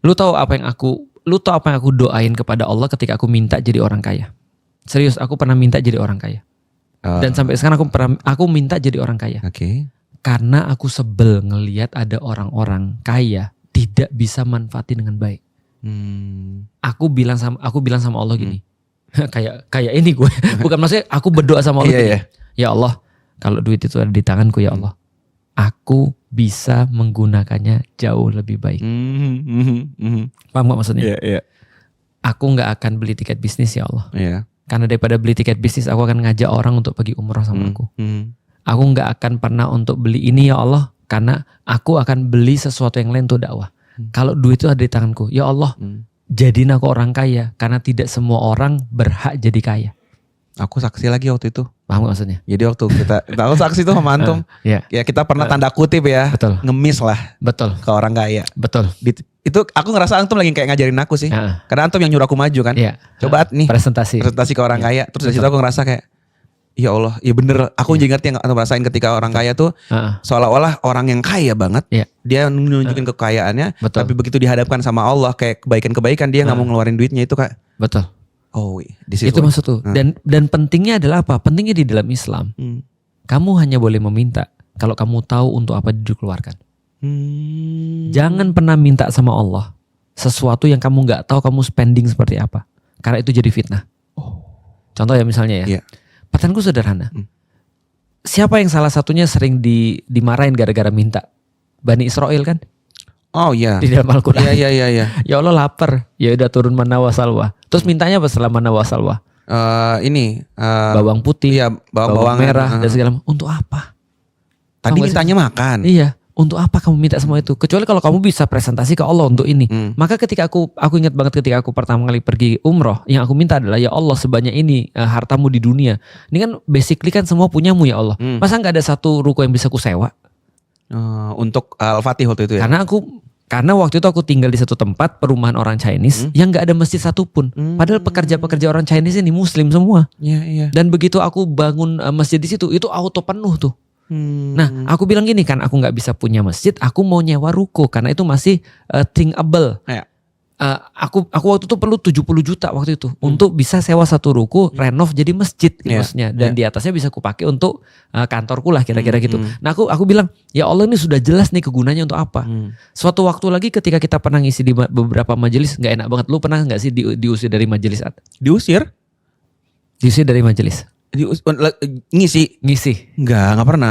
Lu tahu apa yang aku doain kepada Allah ketika aku minta jadi orang kaya? Serius, aku pernah minta jadi orang kaya. Dan sampai sekarang aku minta jadi orang kaya. Oke. Karena aku sebel ngelihat ada orang-orang kaya tidak bisa manfaatin dengan baik. Aku bilang sama Allah gini. kayak ini gue. Bukan maksudnya aku berdoa sama Allah gini. Ya Allah, kalau duit itu ada di tanganku ya Allah, aku bisa menggunakannya jauh lebih baik. Paham gak maksudnya? Aku gak akan beli tiket bisnis ya Allah. Karena daripada beli tiket bisnis, aku akan ngajak orang untuk pergi umrah sama aku. Aku gak akan pernah untuk beli ini ya Allah, karena aku akan beli sesuatu yang lain untuk dakwah. Kalau duit itu ada di tanganku, ya Allah, jadiin aku orang kaya, karena tidak semua orang berhak jadi kaya. Aku saksi lagi waktu itu. Paham gak maksudnya? Jadi waktu aku saksi tuh sama Antum. Ya kita pernah tanda kutip ya. Betul. Ngemis lah. Betul. Ke orang kaya. Betul. Itu aku ngerasa Antum lagi kayak ngajarin aku sih. Karena Antum yang nyuruh aku maju kan. Coba nih. Presentasi ke orang kaya. Terus dari situ aku ngerasa kayak, ya Allah, ya bener. Aku jadi ngerti yang Antum rasain ketika orang kaya tuh seolah-olah orang yang kaya banget. Dia nunjukin kekayaannya. Tapi begitu dihadapkan sama Allah kayak kebaikan-kebaikan, dia gak mau ngeluarin duitnya itu Kak. Betul. Oh, di situ. Itu maksud tuh. Dan pentingnya adalah apa? Pentingnya di dalam Islam. Kamu hanya boleh meminta kalau kamu tahu untuk apa dikeluarkan. Jangan pernah minta sama Allah sesuatu yang kamu nggak tahu kamu spending seperti apa. Karena itu jadi fitnah. Contoh ya misalnya ya. Pertanyaanku sederhana. Siapa yang salah satunya sering dimarahin gara-gara minta? Bani Israel kan? Oh iya. Di dalam Al-Quran. Iya. Ya Allah lapar. Ya udah turun manna wa salwa. Terus mintanya apa setelah manna wa salwa? Bawang putih, bawang merah dan segala macam. Untuk apa? Tadi mintanya makan. Iya. Untuk apa kamu minta semua itu? Kecuali kalau kamu bisa presentasi ke Allah untuk ini. Maka ketika aku ingat banget ketika aku pertama kali pergi umroh, yang aku minta adalah ya Allah sebanyak ini hartamu di dunia. Ini kan basically kan semua punyamu ya Allah. Masa nggak ada satu ruko yang bisa aku sewa? Untuk Al-Fatih waktu itu ya? Karena waktu itu aku tinggal di satu tempat perumahan orang Chinese yang gak ada masjid satupun. Padahal pekerja-pekerja orang Chinese ini Muslim semua. Dan begitu aku bangun masjid di situ, itu auto penuh tuh. Nah, aku bilang gini kan, aku nggak bisa punya masjid, aku mau nyewa ruko karena itu masih thinkable. Aku waktu itu perlu 70 juta waktu itu untuk bisa sewa satu ruko, renov jadi masjid maksudnya, dan di atasnya bisa aku pakai untuk kantorku lah kira-kira gitu. Nah aku bilang ya Allah ini sudah jelas nih kegunaannya untuk apa. Suatu waktu lagi ketika kita pernah ngisi di beberapa majelis, nggak enak banget. Lu pernah nggak sih diusir dari majelis? Diusir dari majelis? Ngisi? Nggak pernah.